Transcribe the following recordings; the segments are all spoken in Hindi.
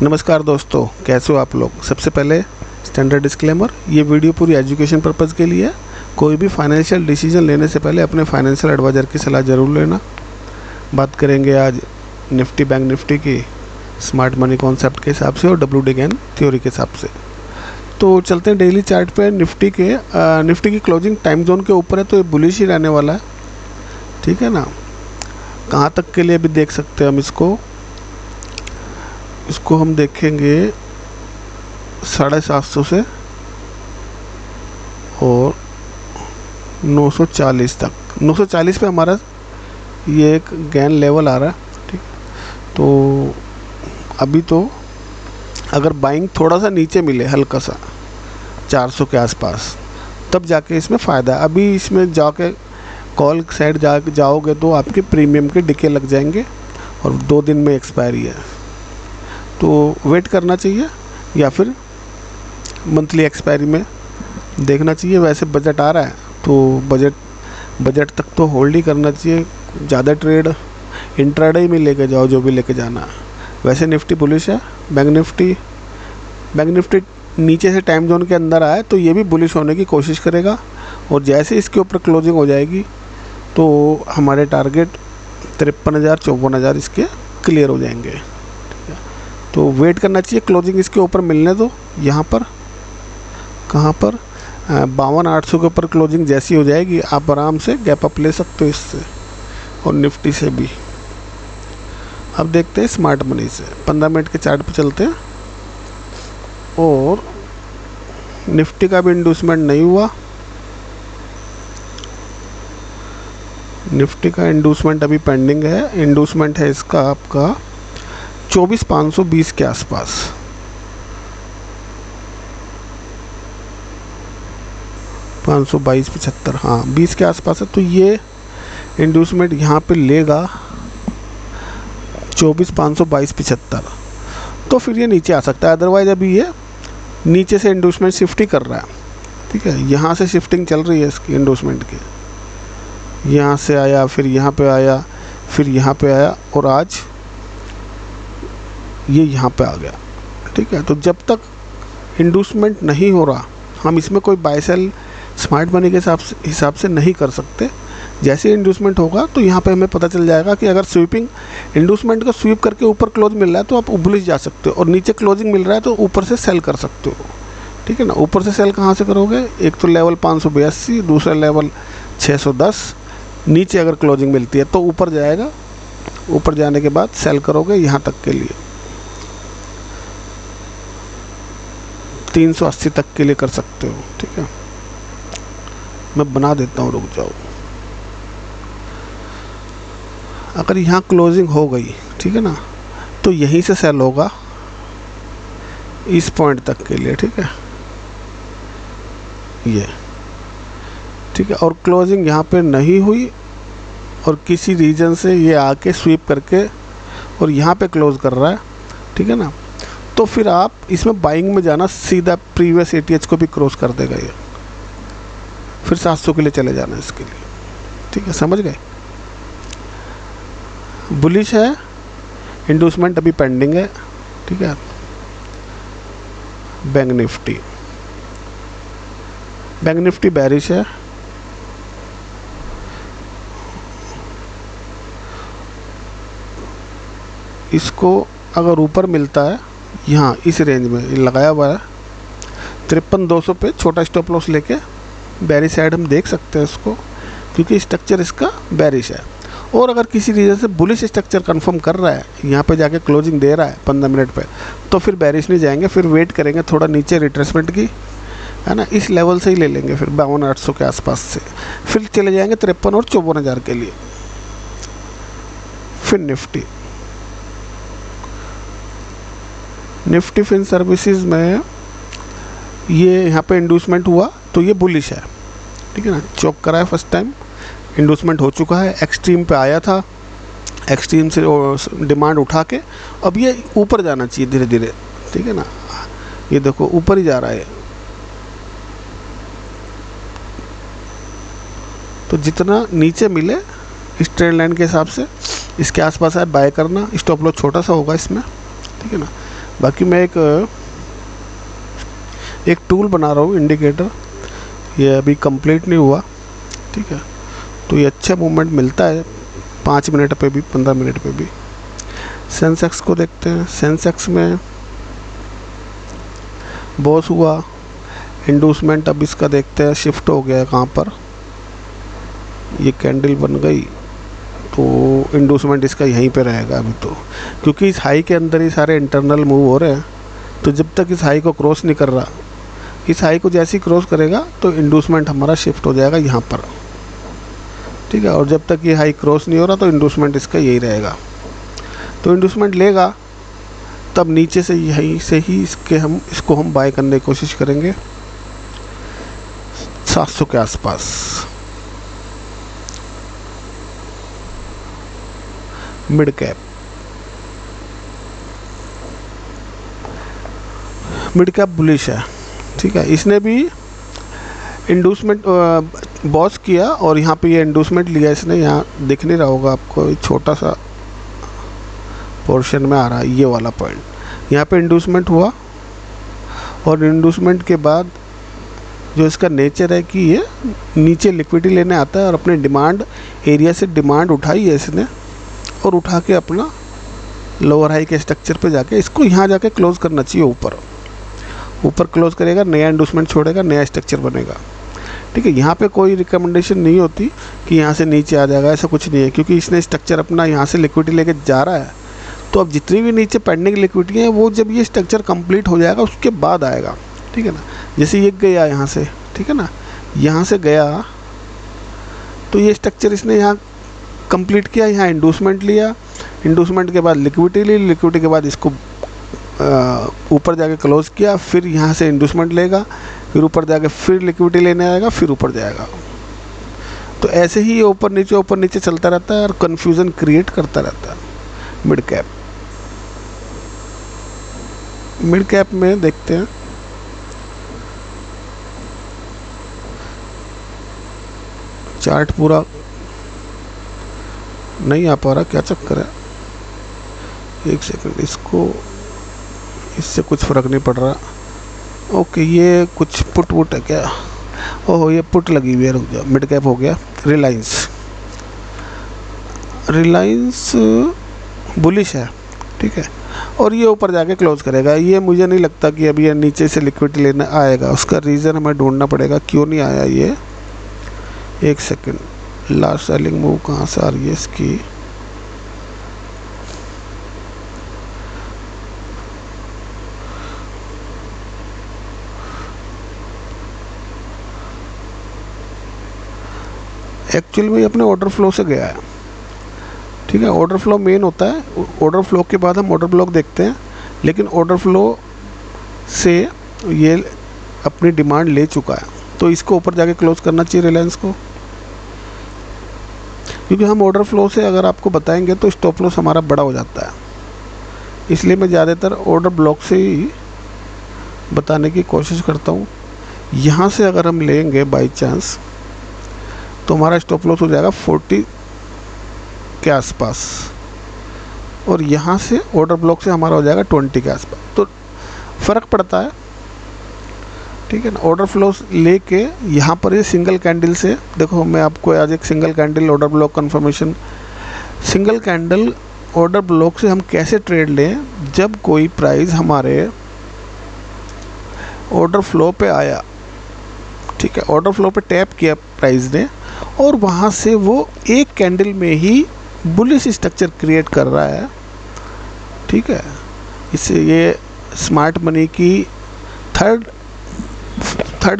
नमस्कार दोस्तों, कैसे हो आप लोग। सबसे पहले स्टैंडर्ड डिस्क्लेमर, ये वीडियो पूरी एजुकेशन पर्पज़ के लिए है। कोई भी फाइनेंशियल डिसीजन लेने से पहले अपने फाइनेंशियल एडवाइज़र की सलाह ज़रूर लेना। बात करेंगे आज निफ्टी बैंक निफ्टी की स्मार्ट मनी कॉन्सेप्ट के हिसाब से और WD गेन थ्योरी के हिसाब से। तो चलते हैं डेली चार्ट पे। निफ्टी की क्लोजिंग टाइम जोन के ऊपर है, तो ये बुलिश ही रहने वाला है, ठीक है ना। कहाँ तक के लिए भी देख सकते हैं हम इसको हम देखेंगे 750 से और 940 तक। 940 पे हमारा ये एक गैन लेवल आ रहा है, ठीक। तो अभी तो अगर बाइंग थोड़ा सा नीचे मिले, हल्का सा 400 के आसपास, तब जाके इसमें फ़ायदा है। अभी इसमें जाके कॉल साइड जाओगे तो आपके प्रीमियम के डिके लग जाएंगे और 2 दिन में एक्सपायरी है, तो वेट करना चाहिए या फिर मंथली एक्सपायरी में देखना चाहिए। वैसे बजट आ रहा है तो बजट तक तो होल्ड ही करना चाहिए। ज़्यादा ट्रेड इंट्राडे में लेके जाओ, जो भी लेके जाना है। वैसे निफ्टी बुलिश है। बैंक निफ्टी नीचे से टाइम जोन के अंदर आए तो ये भी बुलिश होने की कोशिश करेगा, और जैसे इसके ऊपर क्लोजिंग हो जाएगी तो हमारे टारगेट 53,000 54,000 इसके क्लियर हो जाएंगे। तो वेट करना चाहिए, क्लोजिंग इसके ऊपर मिलने दो। यहाँ पर कहाँ पर 52,800 के ऊपर क्लोजिंग जैसी हो जाएगी, आप आराम से गैप अप ले सकते हो इससे और निफ्टी से भी। अब देखते हैं स्मार्ट मनी से। 15 मिनट के चार्ट पे चलते हैं, और निफ्टी का भी इंड्यूसमेंट नहीं हुआ। निफ्टी का इंड्यूसमेंट अभी पेंडिंग है। इंड्यूसमेंट है इसका आपका 24,520 के आसपास। $522.75, हाँ 20 के आसपास है। तो ये इंड्यूसमेंट यहाँ पे लेगा 24,522.75, तो फिर ये नीचे आ सकता है। अदरवाइज अभी ये नीचे से इंड्यूसमेंट शिफ्ट ही कर रहा है, ठीक है। यहाँ से शिफ्टिंग चल रही है इसकी इंड्यूसमेंट की। यहाँ से आया, फिर यहाँ पे आया, फिर यहाँ पे आया, और आज ये यहाँ पे आ गया, ठीक है। तो जब तक इंड्यूसमेंट नहीं हो रहा, हम इसमें कोई बाय सेल स्मार्ट मनी के हिसाब से नहीं कर सकते। जैसे इंड्यूसमेंट होगा तो यहाँ पे हमें पता चल जाएगा कि अगर इंड्यूसमेंट को स्वीप करके ऊपर क्लोज मिल रहा है तो आप बुलिश जा सकते हो, और नीचे क्लोजिंग मिल रहा है तो ऊपर से सेल कर सकते हो, ठीक है ना। ऊपर से सेल कहाँ से करोगे? एक तो लेवल 582, दूसरा लेवल 610। नीचे अगर क्लोजिंग मिलती है तो ऊपर जाएगा, ऊपर जाने के बाद सेल करोगे यहाँ तक के लिए 380 तक के लिए कर सकते हो, ठीक है। मैं बना देता हूँ, रुक जाओ। अगर यहाँ क्लोजिंग हो गई, ठीक है ना, तो यहीं से सेल होगा इस पॉइंट तक के लिए, ठीक है, ये ठीक है। और क्लोजिंग यहाँ पे नहीं हुई और किसी रीजन से ये आके स्वीप करके और यहाँ पे क्लोज कर रहा है, ठीक है ना, तो फिर आप इसमें बाइंग में जाना, सीधा प्रीवियस ATH को भी क्रॉस कर देगा ये, फिर 700 के लिए चले जाना इसके लिए, ठीक है। समझ गए? बुलिश है, इंड्यूसमेंट अभी पेंडिंग है, ठीक है। बैंक निफ्टी बेरिश है। इसको अगर ऊपर मिलता है, यहाँ इस रेंज में लगाया हुआ है 53,200 पे, छोटा स्टॉप लॉस लेके बेरिश साइड हम देख सकते हैं इसको, क्योंकि स्ट्रक्चर इसका बेरिश है। और अगर किसी रीज़न से बुलिश स्ट्रक्चर कंफर्म कर रहा है, यहाँ पे जाके क्लोजिंग दे रहा है 15 मिनट पे, तो फिर बेरिश नहीं जाएंगे, फिर वेट करेंगे थोड़ा नीचे रिट्रेसमेंट की, है ना। इस लेवल से ही ले लेंगे फिर 52,800 के आसपास से, फिर चले जाएंगे 53 और 54,000 के लिए। फिर निफ्टी फिन सर्विसेज में ये यहाँ पे इंड्यूसमेंट हुआ तो ये बुलिश है, ठीक है ना। चौक करा है फर्स्ट टाइम, इंड्यूसमेंट हो चुका है, एक्सट्रीम पे आया था, एक्सट्रीम से डिमांड उठा के अब ये ऊपर जाना चाहिए धीरे धीरे, ठीक है ना। ये देखो ऊपर ही जा रहा है, तो जितना नीचे मिले इस ट्रेंड लाइन के हिसाब से इसके आसपास है बाय करना। स्टॉप लॉस छोटा सा होगा इसमें, ठीक है ना। बाकी मैं एक टूल बना रहा हूँ इंडिकेटर, ये अभी कंप्लीट नहीं हुआ, ठीक है। तो ये अच्छा मूवमेंट मिलता है 5 मिनट पे भी, 15 मिनट पे भी। सेंसेक्स को देखते हैं। सेंसेक्स में बॉस हुआ, इंडूसमेंट अब इसका देखते हैं शिफ्ट हो गया है कहाँ पर। ये कैंडल बन गई तो इंडूसमेंट इसका यहीं पे रहेगा अभी तो, क्योंकि इस हाई के अंदर ही सारे इंटरनल मूव हो रहे हैं। तो जब तक इस हाई को क्रॉस नहीं कर रहा, इस हाई को जैसे ही क्रॉस करेगा तो इंडूसमेंट हमारा शिफ्ट हो जाएगा यहाँ पर, ठीक है। और जब तक ये हाई क्रॉस नहीं हो रहा तो इंडूसमेंट इसका यही रहेगा। तो इंडूसमेंट लेगा तब नीचे से यहीं से ही इसको हम बाय करने की कोशिश करेंगे 700 के आसपास। मिड कैप बुलिश है, ठीक है। इसने भी इंडूसमेंट बॉस किया और यहाँ पे ये इंडूसमेंट लिया इसने। यहाँ दिख नहीं रहा होगा आपको, छोटा सा पोर्शन में आ रहा है ये वाला पॉइंट। यहाँ पे इंडूसमेंट हुआ और इंडूसमेंट के बाद जो इसका नेचर है कि ये नीचे लिक्विडिटी लेने आता है और अपने डिमांड एरिया से डिमांड उठाई है इसने और उठा के अपना लोअर हाई के स्ट्रक्चर पे जाके इसको यहाँ जाके क्लोज करना चाहिए। ऊपर क्लोज करेगा, नया इंडूसमेंट छोड़ेगा, नया स्ट्रक्चर बनेगा, ठीक है। यहाँ पे कोई रिकमेंडेशन नहीं होती कि यहाँ से नीचे आ जाएगा, ऐसा कुछ नहीं है, क्योंकि इसने स्ट्रक्चर अपना यहाँ से लिक्विडिटी लेके जा रहा है। तो अब जितनी भी नीचे पेंडिंग लिक्विडिटी है वो जब ये स्ट्रक्चर कंप्लीट हो जाएगा उसके बाद आएगा, ठीक है ना। जैसे ये गया यहाँ से, ठीक है ना, यहाँ से गया तो ये स्ट्रक्चर इसने यहाँ कंप्लीट किया, यहाँ इंडूसमेंट लिया, इंडूसमेंट के बाद लिक्विडिटी ली, लिक्विडिटी के बाद इसको ऊपर जाके क्लोज किया, फिर यहाँ से इंडूसमेंट लेगा, फिर ऊपर जाके फिर लिक्विडिटी लेने आएगा, फिर ऊपर जाएगा। तो ऐसे ही ये ऊपर नीचे चलता रहता है और कन्फ्यूज़न क्रिएट करता रहता है। मिड कैप में देखते हैं। चार्ट पूरा नहीं आ पा रहा, क्या चक्कर है? एक सेकंड, इससे कुछ फ़र्क नहीं पड़ रहा। ओके, ये कुछ पुट है क्या? ओहो, ये पुट लगी हुई है, रुक जाओ। मिड कैप हो गया। रिलायंस बुलिश है, ठीक है, और ये ऊपर जाके क्लोज करेगा। ये मुझे नहीं लगता कि अभी ये नीचे से लिक्विडिटी लेने आएगा। उसका रीज़न हमें ढूंढना पड़ेगा, क्यों नहीं आया ये। एक सेकंड, लास्ट सेलिंग मूव कहाँ से आ रही है इसकी? एक्चुअल में अपने ऑर्डर फ्लो से गया है, ठीक है। ऑर्डर फ्लो मेन होता है, ऑर्डर फ्लो के बाद हम ऑर्डर ब्लॉक देखते हैं, लेकिन ऑर्डर फ्लो से ये अपनी डिमांड ले चुका है, तो इसको ऊपर जाके क्लोज करना चाहिए रिलायंस को। क्योंकि हम ऑर्डर फ्लो से अगर आपको बताएंगे तो स्टॉप लॉस हमारा बड़ा हो जाता है, इसलिए मैं ज़्यादातर ऑर्डर ब्लॉक से ही बताने की कोशिश करता हूँ। यहाँ से अगर हम लेंगे बाई चांस तो हमारा स्टॉप लॉस हो जाएगा 40 के आसपास, और यहाँ से ऑर्डर ब्लॉक से हमारा हो जाएगा 20 के आसपास। तो फ़र्क पड़ता है, ठीक है ना। ऑर्डर फ्लो लेके यहाँ पर ये सिंगल कैंडल से देखो, मैं आपको आज एक single candle order block confirmation, single candle order block से हम कैसे ट्रेड लें। जब कोई प्राइस हमारे ऑर्डर फ्लो पे आया, ठीक है, ऑर्डर फ्लो पे टैप किया प्राइस ने, और वहाँ से वो एक कैंडल में ही बुलिश स्ट्रक्चर क्रिएट कर रहा है, ठीक है। इससे ये स्मार्ट मनी की थर्ड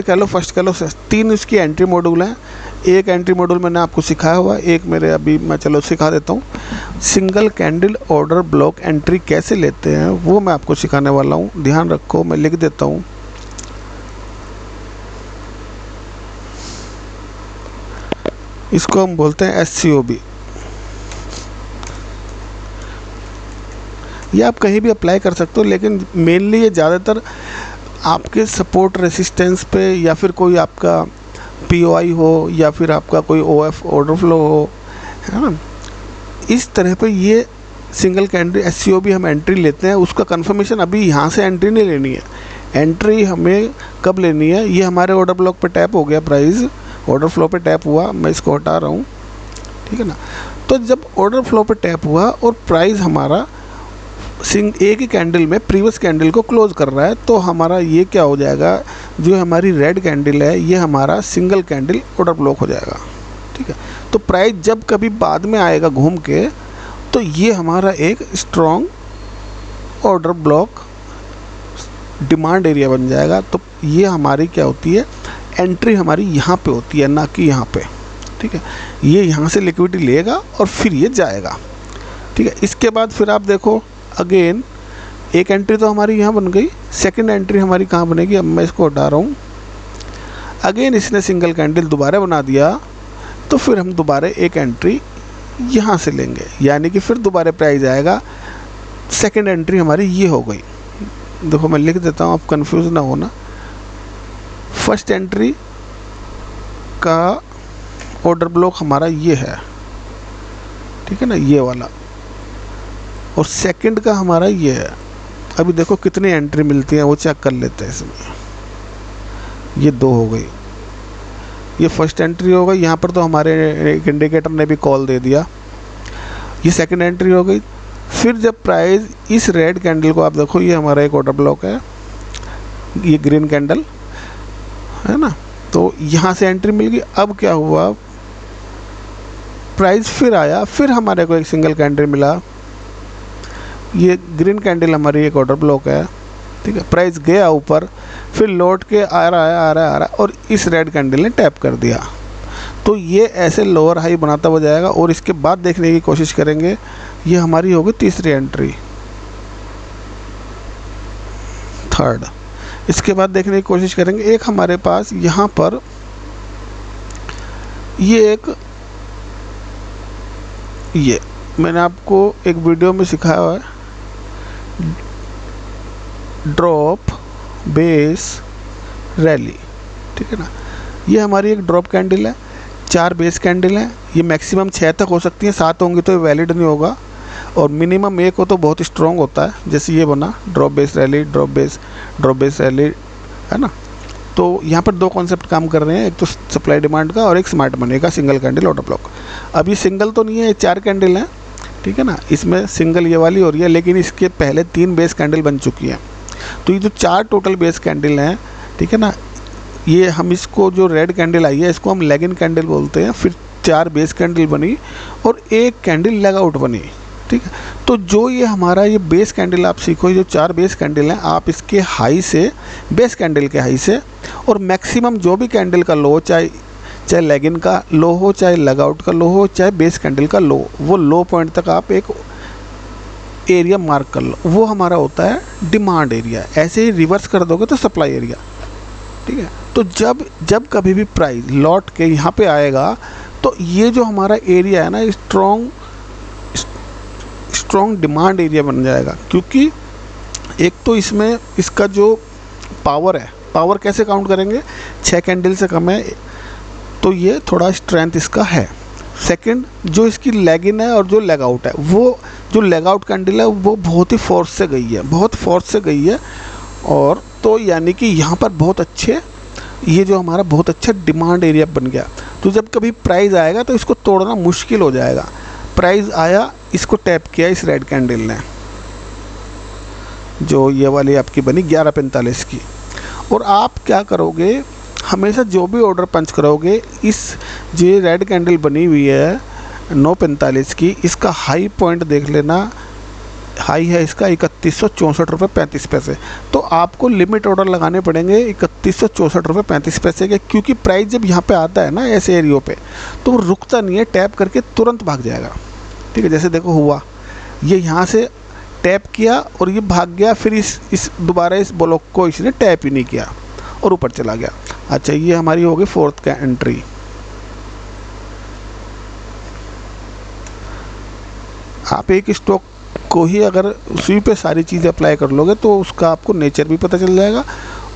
कह लो, फर्स्ट कह लो, 3 इसकी एंट्री मॉड्यूल हैं। एक एंट्री मॉड्यूल मैंने आपको सिखाया हुआ, एक मेरे अभी मैं चलो सिखा देता हूँ। Single candle order block entry कैसे लेते हैं वो मैं आपको सिखाने वाला हूँ, ध्यान रखो। मैं लिख देता हूँ, इसको हम बोलते हैं SCOB। ये आप कहीं भी अप्लाई कर सकते हो, लेकिन मेनली ये ज़्यादातर आपके सपोर्ट रेसिस्टेंस पे, या फिर कोई आपका POI हो, या फिर आपका कोई OF ऑर्डर फ्लो हो, है ना, इस तरह पे ये सिंगल कैंडल SCO भी हम एंट्री लेते हैं, उसका कंफर्मेशन अभी यहाँ से एंट्री नहीं लेनी है। एंट्री हमें कब लेनी है, ये हमारे ऑर्डर ब्लॉक पे टैप हो गया, प्राइस ऑर्डर फ्लो पे टैप हुआ, मैं इसको हटा रहा हूँ, ठीक है ना। तो जब ऑर्डर फ्लो पे टैप हुआ और प्राइस हमारा एक ही कैंडल में प्रीवियस कैंडल को क्लोज कर रहा है, तो हमारा ये क्या हो जाएगा, जो हमारी रेड कैंडल है ये हमारा सिंगल कैंडल ऑर्डर ब्लॉक हो जाएगा, ठीक है। तो प्राइस जब कभी बाद में आएगा घूम के, तो ये हमारा एक strong order block demand area बन जाएगा। तो ये हमारी क्या होती है, एंट्री हमारी यहाँ पे होती है, ना कि यहाँ पे, ठीक है। ये यहाँ से लिक्विडिटी लेगा और फिर ये जाएगा, ठीक है। इसके बाद फिर आप देखो अगेन एक एंट्री तो हमारी यहाँ बन गई, सेकंड एंट्री हमारी कहाँ बनेगी, अब मैं इसको हटा रहा हूँ। अगेन इसने सिंगल कैंडल दोबारा बना दिया, तो फिर हम दोबारा एक एंट्री यहाँ से लेंगे, यानी कि फिर दोबारा प्राइस आएगा। सेकंड एंट्री हमारी ये हो गई, देखो मैं लिख देता हूँ, आप कंफ्यूज ना होना। फर्स्ट एंट्री का ऑर्डर ब्लॉक हमारा ये है, ठीक है ना, ये वाला, और सेकंड का हमारा ये है। अभी देखो कितनी एंट्री मिलती है वो चेक कर लेते हैं इसमें। ये 2 हो गई, ये फर्स्ट एंट्री हो गई, यहाँ पर तो हमारे एक इंडिकेटर ने भी कॉल दे दिया। ये सेकंड एंट्री हो गई। फिर जब प्राइस इस रेड कैंडल को, आप देखो ये हमारा एक ऑर्डर ब्लॉक है, ये ग्रीन कैंडल है ना, तो यहाँ से एंट्री मिल गई। अब क्या हुआ, प्राइस फिर आया, फिर हमारे को एक सिंगल कैंडल मिला, ये ग्रीन कैंडल हमारी एक ऑर्डर ब्लॉक है, ठीक है। प्राइस गया ऊपर, फिर लौट के आ रहा है और इस रेड कैंडल ने टैप कर दिया। तो ये ऐसे लोअर हाई बनाता हुआ जाएगा। और इसके बाद देखने की कोशिश करेंगे, ये हमारी होगी तीसरी एंट्री, थर्ड। इसके बाद देखने की कोशिश करेंगे, एक हमारे पास यहाँ पर ये मैंने आपको एक वीडियो में सिखाया हुआ है, ड्रॉप बेस रैली, ठीक है ना। ये हमारी एक ड्रॉप कैंडल है, 4 बेस कैंडल हैं, ये मैक्सिमम 6 तक हो सकती हैं, 7 होंगी तो ये वैलिड नहीं होगा, और मिनिमम 1 हो तो बहुत स्ट्रॉन्ग होता है। जैसे ये बना drop base rally, drop base rally, है ना। तो यहाँ पर 2 कॉन्सेप्ट काम कर रहे हैं, एक तो सप्लाई डिमांड का और एक स्मार्ट मनी का सिंगल कैंडल ऑर्डर ब्लॉक। अब ये सिंगल तो नहीं है, ये 4 कैंडल हैं, ठीक है ना। इसमें सिंगल ये वाली हो रही है, लेकिन इसके पहले 3 बेस कैंडल बन चुकी हैं। तो ये जो 4 टोटल बेस कैंडल हैं, ठीक है ना, ये हम इसको जो रेड कैंडल आई है इसको हम लेग इन कैंडल बोलते हैं। फिर 4 बेस कैंडल बनी और 1 कैंडल लेग आउट बनी, ठीक है। तो जो ये हमारा ये बेस कैंडल आप सीखो, जो 4 बेस कैंडल हैं, आप इसके हाई से, बेस कैंडल के हाई से, और मैक्सिमम जो भी कैंडल का लो, चाहे लेग इन का लो हो, चाहे लेग आउट का लो हो, चाहे बेस कैंडल का लो, वो लो पॉइंट तक आप एक एरिया मार्क कर लो, वो हमारा होता है डिमांड एरिया। ऐसे ही रिवर्स कर दोगे तो सप्लाई एरिया, ठीक है। तो जब कभी भी प्राइस लौट के यहाँ पे आएगा, तो ये जो हमारा एरिया है ना, स्ट्रॉन्ग डिमांड एरिया बन जाएगा। क्योंकि एक तो इसमें इसका जो पावर है, पावर कैसे काउंट करेंगे, 6 कैंडल से कम है तो ये थोड़ा स्ट्रेंथ इसका है। सेकंड, जो इसकी लेग इन है और जो लेग आउट है, वो जो लेग आउट कैंडल है वो बहुत ही फोर्स से गई है, बहुत फोर्स से गई है। और तो यानी कि यहाँ पर बहुत अच्छे, ये जो हमारा बहुत अच्छा डिमांड एरिया बन गया। तो जब कभी प्राइस आएगा तो इसको तोड़ना मुश्किल हो जाएगा। प्राइस आया, इसको टैप किया इस रेड कैंडल ने, जो ये वाली आपकी बनी 11:45 की, और आप क्या करोगे, हमेशा जो भी ऑर्डर पंच करोगे, इस जो रेड कैंडल बनी हुई है 9:45 की, इसका हाई पॉइंट देख लेना, हाई है इसका 3164 रुपये 35 पैसे। तो आपको लिमिट ऑर्डर लगाने पड़ेंगे 3164 रुपये 35 पैसे के, क्योंकि प्राइस जब यहाँ पे आता है ना ऐसे एरियो पे, तो वो रुकता नहीं है, टैप करके तुरंत भाग जाएगा, ठीक है। जैसे देखो हुआ, ये यहाँ से टैप किया और ये भाग गया, फिर इस दोबारा इस ब्लॉक को इसने टैप ही नहीं किया और ऊपर चला गया। अच्छा, ये हमारी हो गई 4th एंट्री। आप एक स्टॉक को ही अगर उसी पे सारी चीज़ें अप्लाई कर लोगे तो उसका आपको नेचर भी पता चल जाएगा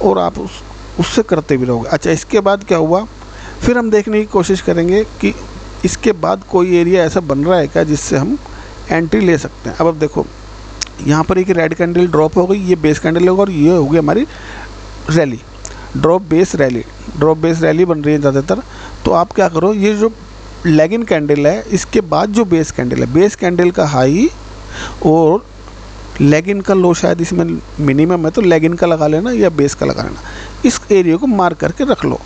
और आप उससे करते भी रहोगे। अच्छा, इसके बाद क्या हुआ, फिर हम देखने की कोशिश करेंगे कि इसके बाद कोई एरिया ऐसा बन रहा है क्या जिससे हम एंट्री ले सकते हैं। अब देखो यहाँ पर एक रेड कैंडल ड्रॉप हो गई, ये बेस कैंडल होगा और ये होगी हमारी रैली, ड्रॉप बेस रैली बन रही है ज़्यादातर। तो आप क्या करो, ये जो लेगिन कैंडल है इसके बाद जो बेस कैंडल है, बेस कैंडल का हाई और लेगिन का लो शायद इसमें मिनिमम है, तो लेगिन का लगा लेना या बेस का लगा लेना, इस एरिया को मार्क करके रख लो।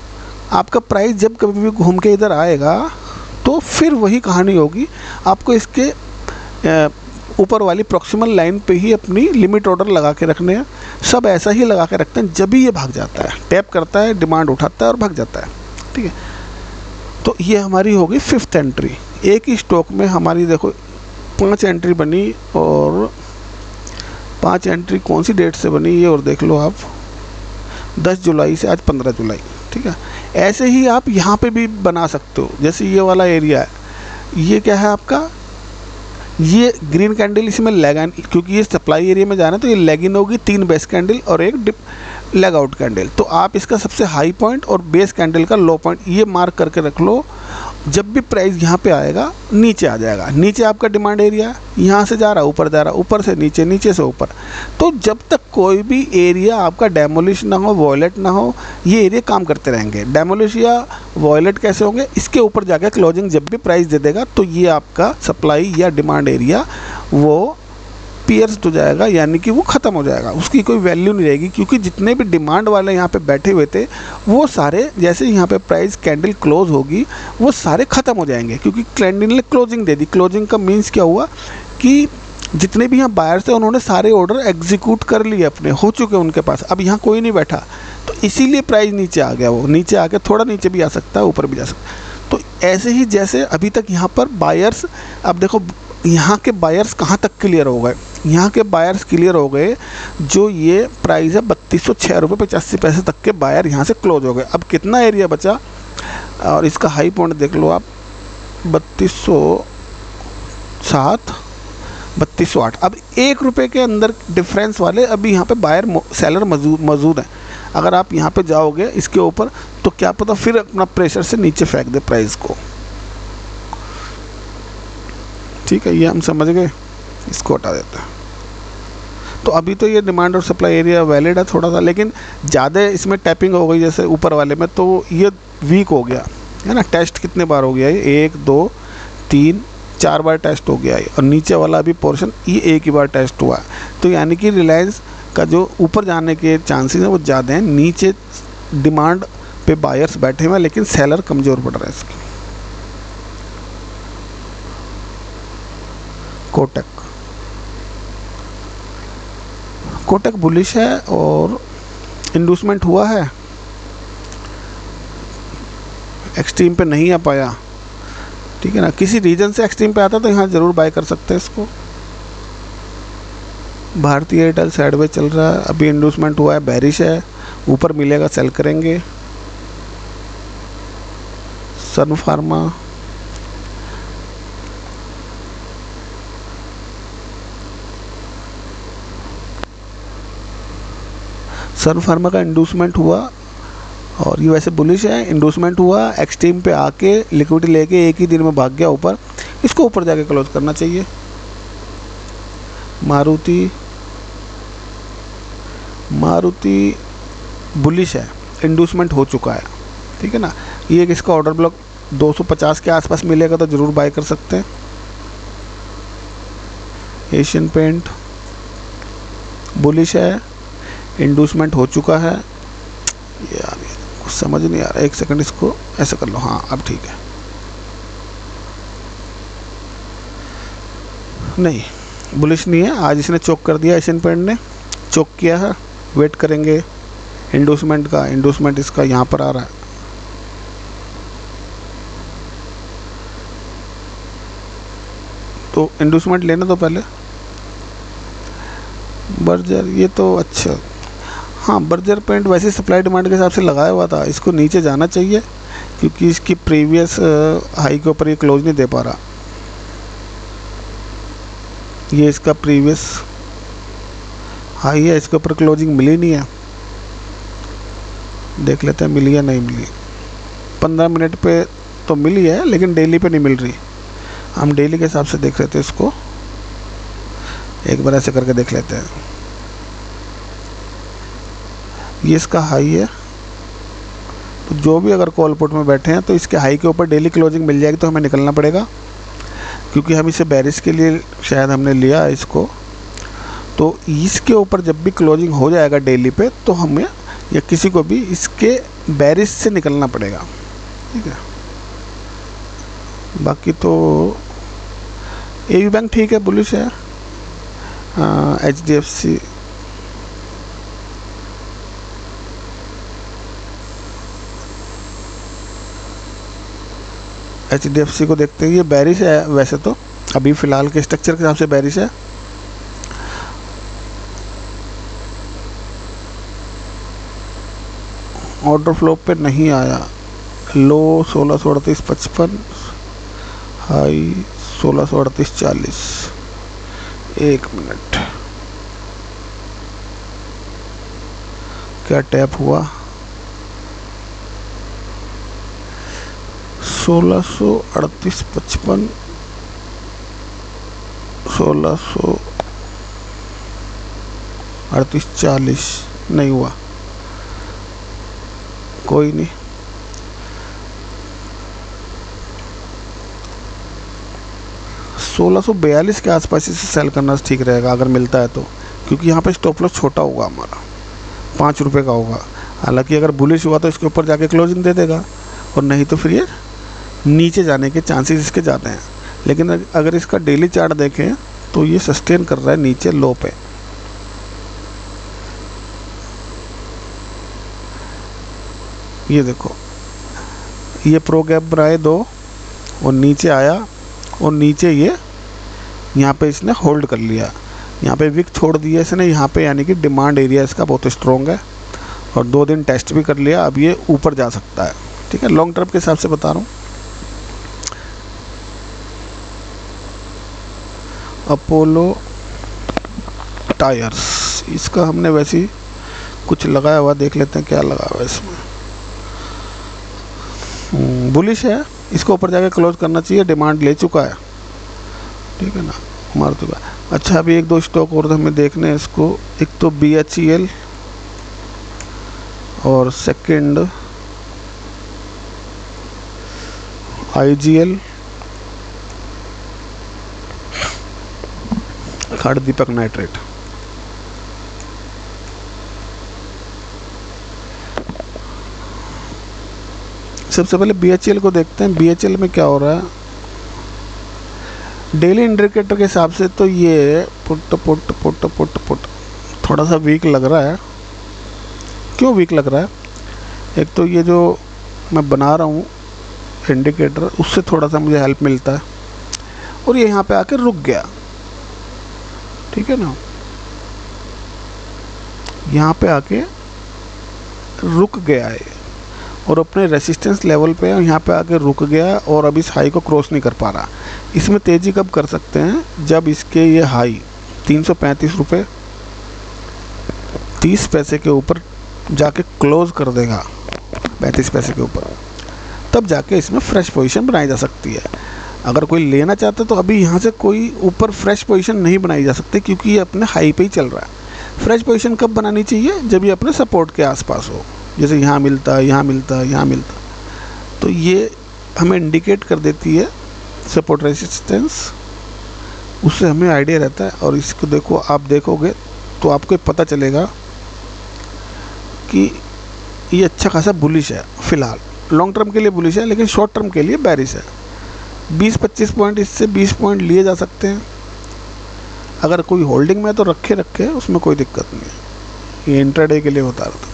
आपका प्राइस जब कभी भी घूम के इधर आएगा तो फिर वही कहानी होगी, आपको इसके ऊपर वाली प्रॉक्सिमल लाइन पे ही अपनी लिमिट ऑर्डर लगा के रखने हैं। सब ऐसा ही लगा के रखते हैं, जब भी ये भाग जाता है, टैप करता है, डिमांड उठाता है और भाग जाता है। ठीक है, तो ये हमारी होगी 5th एंट्री। एक ही स्टॉक में हमारी देखो 5 एंट्री बनी, और 5 एंट्री कौन सी डेट से बनी ये और देख लो आप, 10 जुलाई से आज 15 जुलाई। ठीक है, ऐसे ही आप यहाँ पे भी बना सकते हो। जैसे ये वाला एरिया है, ये क्या है आपका, ये ग्रीन कैंडल इसमें लेग, क्योंकि ये सप्लाई एरिया में जाना है तो ये लेग इन होगी, 3 बेस कैंडल और एक डिप लेग आउट कैंडल। तो आप इसका सबसे हाई पॉइंट और बेस कैंडल का लो पॉइंट ये मार्क करके रख लो। जब भी प्राइस यहाँ पे आएगा नीचे आ जाएगा, नीचे आपका डिमांड एरिया है, यहाँ से जा रहा है ऊपर जा रहा है, ऊपर से नीचे, नीचे से ऊपर। तो जब तक कोई भी एरिया आपका डेमोलिश ना हो, वॉयलेट ना हो, ये एरिया काम करते रहेंगे। डेमोलिश या वॉयलेट कैसे होंगे, इसके ऊपर जाकर क्लोजिंग जब भी प्राइस दे देगा तो ये आपका सप्लाई या डिमांड एरिया वो पियर्स हो जाएगा, यानी कि वो ख़त्म हो जाएगा, उसकी कोई वैल्यू नहीं रहेगी। क्योंकि जितने भी डिमांड वाले यहाँ पे बैठे हुए थे वो सारे, जैसे यहाँ पे प्राइस कैंडल क्लोज होगी वो सारे ख़त्म हो जाएंगे, क्योंकि कैंडल ने क्लोजिंग दे दी। क्लोजिंग का मीन्स क्या हुआ कि जितने भी यहाँ बायर्स थे उन्होंने सारे ऑर्डर एग्जीक्यूट कर लिए, अपने हो चुके उनके पास, अब यहाँ कोई नहीं बैठा, तो इसीलिए प्राइस नीचे आ गया। वो नीचे आके थोड़ा नीचे भी आ सकता है, ऊपर भी जा सकता है। तो ऐसे ही जैसे अभी तक यहाँ पर बायर्स, अब देखो यहाँ के बायर्स कहाँ तक क्लियर हो गए, यहाँ के बायर्स क्लियर हो गए, जो ये प्राइस है 3206 रुपये 85 पैसे तक के बायर यहाँ से क्लोज हो गए। अब कितना एरिया बचा, और इसका हाई पॉइंट देख लो आप, 3207, 3208। अब 1 रुपये के अंदर डिफरेंस वाले अभी यहाँ पे बायर सेलर मौजूद हैं। अगर आप यहाँ पे जाओगे इसके ऊपर तो क्या पता फिर अपना प्रेशर से नीचे फेंक दे प्राइस को। ठीक है, ये हम समझ गए, इसको हटा देते हैं। तो अभी तो ये डिमांड और सप्लाई एरिया वैलिड है थोड़ा सा, लेकिन ज़्यादा इसमें टैपिंग हो गई जैसे ऊपर वाले में, तो ये वीक हो गया है ना। टेस्ट कितने बार हो गया ये, 1 2 3 4 बार टेस्ट हो गया है, और नीचे वाला अभी पोर्शन ये एक ही बार टेस्ट हुआ है। तो यानी कि रिलायंस का जो ऊपर जाने के चांसेस हैं वो ज़्यादा हैं। नीचे डिमांड पे बायर्स बैठे हुए हैं, लेकिन सेलर कमज़ोर पड़ रहा है इसकी। कोटक बुलिश है और इंडूसमेंट हुआ है, एक्सट्रीम पे नहीं आ पाया। ठीक है ना, किसी रीजन से एक्सट्रीम पे आता तो यहाँ ज़रूर बाय कर सकते हैं इसको। भारतीय एयरटेल साइडवेज चल रहा है, अभी इंडूसमेंट हुआ है, बेरिश है, ऊपर मिलेगा सेल करेंगे। सन फार्मा, सन फार्मा का इंडूसमेंट हुआ और ये वैसे बुलिश है, इंडूसमेंट हुआ, एक्सट्रीम पे आके लिक्विडिटी लेके एक ही दिन में भाग गया ऊपर, इसको ऊपर जाके क्लोज करना चाहिए। मारुति बुलिश है, इंडूसमेंट हो चुका है। ठीक है ना, ये इसका ऑर्डर ब्लॉक 250 के आसपास मिलेगा तो ज़रूर बाय कर सकते हैं। एशियन पेंट बुलिश है, इंडूसमेंट हो चुका है। यार कुछ समझ नहीं आ रहा, एक सेकंड इसको ऐसे कर लो, हाँ अब ठीक है। नहीं बुलिश नहीं है, आज इसने चोक कर दिया, एशियन पेंट ने चोक किया है। वेट करेंगे इंडूसमेंट का, इंडूसमेंट इसका यहाँ पर आ रहा है। तो इंडूसमेंट लेना तो पहले बर्जर, ये तो अच्छा, हाँ बर्जर पेंट वैसे सप्लाई डिमांड के हिसाब से लगाया हुआ था, इसको नीचे जाना चाहिए क्योंकि इसकी प्रीवियस हाई के ऊपर ये क्लोज नहीं दे पा रहा। ये इसका प्रीवियस हाई है, इसके ऊपर क्लोजिंग मिली नहीं है। देख लेते हैं मिली या नहीं मिली। 15 मिनट पे तो मिली है लेकिन डेली पे नहीं मिल रही। हम डेली के हिसाब से देख रहे थे इसको। एक बार ऐसे करके देख लेते हैं। ये इसका हाई है, तो जो भी अगर कॉल पुट में बैठे हैं तो इसके हाई के ऊपर डेली क्लोजिंग मिल जाएगी, तो हमें निकलना पड़ेगा क्योंकि हम इसे बेरिश के लिए शायद हमने लिया है इसको। तो इसके ऊपर जब भी क्लोजिंग हो जाएगा डेली पे, तो हमें या किसी को भी इसके बेरिश से निकलना पड़ेगा, ठीक है। बाकी तो एबी बैंक ठीक है, बुलिश है। HDFC को देखते हैं, ये बेरिश है वैसे तो, अभी फ़िलहाल के स्ट्रक्चर के हिसाब से बेरिश है। ऑर्डर फ्लो पे नहीं आया, लो 1638.55, हाई 1638.40। एक मिनट, क्या टैप हुआ? 1638.55, 1638.40 नहीं हुआ, कोई नहीं। $1642 के आसपास इसे सेल करना ठीक रहेगा अगर मिलता है तो, क्योंकि यहाँ पे स्टॉप लॉस छोटा होगा हमारा, 5 रुपये का होगा। हालांकि अगर बुलिश हुआ तो इसके ऊपर जाके क्लोजिंग दे देगा, और नहीं तो फिर ये नीचे जाने के चांसेस इसके ज़्यादा हैं। लेकिन अगर इसका डेली चार्ट देखें तो ये सस्टेन कर रहा है नीचे लो पे। ये देखो, ये प्रो गैप बनाए 2 और नीचे आया, और नीचे ये यहाँ पे इसने होल्ड कर लिया, यहाँ पे विक छोड़ दिया इसने यहाँ पे, यानी कि डिमांड एरिया इसका बहुत स्ट्रॉन्ग है, और 2 दिन टेस्ट भी कर लिया। अब ये ऊपर जा सकता है, ठीक है, लॉन्ग टर्म के हिसाब से बता रहा हूँ। अपोलो टायर्स, इसका हमने वैसे ही कुछ लगाया हुआ, देख लेते हैं क्या लगा हुआ इसमें। बुलिश है, इसको ऊपर जाके क्लोज करना चाहिए, डिमांड ले चुका है, ठीक है ना, मार चुका। अच्छा, अभी 1-2 स्टॉक और हमें देखने हैं इसको। एक तो BHEL और सेकंड IGL, थर्ड दीपक नाइट्रेट। सबसे पहले BHEL को देखते हैं, BHEL में क्या हो रहा है। डेली इंडिकेटर के हिसाब से तो ये पुट थोड़ा सा वीक लग रहा है। क्यों वीक लग रहा है? एक तो ये जो मैं बना रहा हूँ इंडिकेटर, उससे थोड़ा सा मुझे हेल्प मिलता है, और ये यहाँ पे आकर रुक गया, ठीक है ना, यहाँ पे आके रुक गया है और अपने रेसिस्टेंस लेवल पे यहाँ पे आके रुक गया, और अब इस हाई को क्रॉस नहीं कर पा रहा। इसमें तेज़ी कब कर सकते हैं? जब इसके ये हाई 335 रुपये 30 पैसे के ऊपर जाके क्लोज कर देगा, 35 पैसे के ऊपर, तब जाके इसमें फ्रेश पोजीशन बनाई जा सकती है। अगर कोई लेना चाहता है तो अभी यहाँ से कोई ऊपर फ्रेश पोजीशन नहीं बनाई जा सकती, क्योंकि ये अपने हाई पे ही चल रहा है। फ्रेश पोजीशन कब बनानी चाहिए? जब ये अपने सपोर्ट के आसपास हो, जैसे यहाँ मिलता है, यहाँ मिलता है, यहाँ मिलता है, तो ये हमें इंडिकेट कर देती है सपोर्ट रेजिस्टेंस, उससे हमें आइडिया रहता है। और इसको देखो, आप देखोगे तो आपको पता चलेगा कि ये अच्छा खासा बुलिश है। फ़िलहाल लॉन्ग टर्म के लिए बुलिश है, लेकिन शॉर्ट टर्म के लिए बेरिश है। 20-25 पॉइंट, इससे 20 पॉइंट लिए जा सकते हैं। अगर कोई होल्डिंग में तो रखे, उसमें कोई दिक्कत नहीं है। ये इंट्राडे के लिए बता रहा था,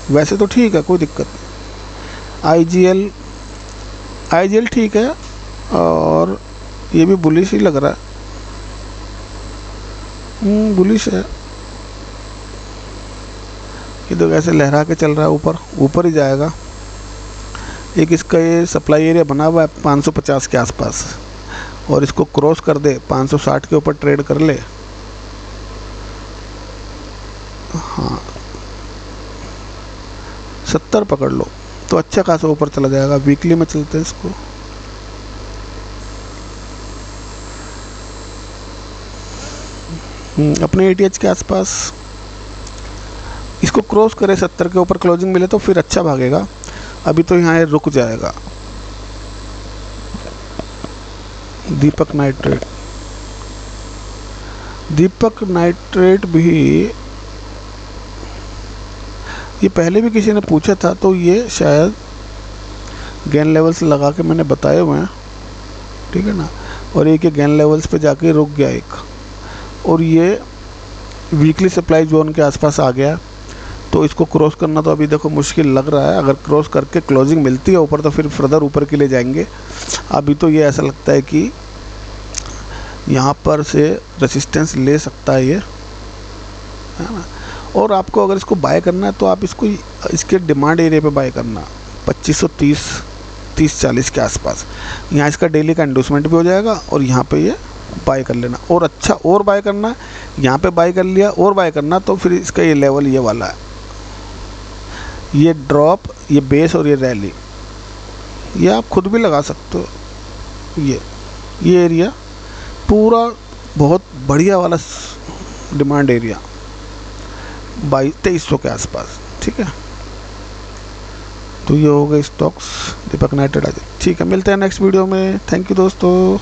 वैसे तो ठीक है, कोई दिक्कत नहीं। IGL ठीक है, और ये भी बुलिश ही लग रहा है, बुलिश है। ये तो कैसे लहरा के चल रहा है, ऊपर ही जाएगा। एक इसका ये सप्लाई एरिया बना हुआ है 550 के आसपास, और इसको क्रॉस कर दे 560 के ऊपर ट्रेड कर ले, हाँ 70 पकड़ लो तो अच्छा खासा ऊपर चला जाएगा। वीकली में चलते हैं इसको, अपने ATH के आसपास। इसको क्रॉस करे 70 के ऊपर क्लोजिंग मिले तो फिर अच्छा भागेगा। अभी तो यहाँ ये रुक जाएगा। दीपक नाइट्रेट भी ये पहले भी किसी ने पूछा था, तो ये शायद गेन लेवल्स लगा के मैंने बताए हुए हैं, ठीक है ना। और एक ये गेन लेवल्स पे जाके रुक गया एक, और ये वीकली सप्लाई जोन के आसपास आ गया। तो इसको क्रॉस करना तो अभी देखो मुश्किल लग रहा है। अगर क्रॉस करके क्लोजिंग मिलती है ऊपर तो फिर फर्दर ऊपर के लिए जाएंगे। अभी तो ये ऐसा लगता है कि यहाँ पर से रेसिस्टेंस ले सकता है ये, है ना। और आपको अगर इसको बाय करना है तो आप इसको इसके डिमांड एरिया पे बाय करना, 2530-30-40 के आसपास। यहाँ इसका डेली का इंडोसमेंट भी हो जाएगा और यहाँ पे ये बाय कर लेना। और अच्छा और बाय करना है, यहाँ पे बाय कर लिया और बाय करना, तो फिर इसका ये लेवल ये वाला है, ये ड्रॉप, ये बेस और ये रैली, ये आप खुद भी लगा सकते हो। ये एरिया पूरा बहुत बढ़िया वाला डिमांड एरिया 2200 के आसपास, ठीक है। तो ये हो गए स्टॉक्स दीपक नाइट्रेट। ठीक है, मिलते हैं नेक्स्ट वीडियो में। थैंक यू दोस्तों।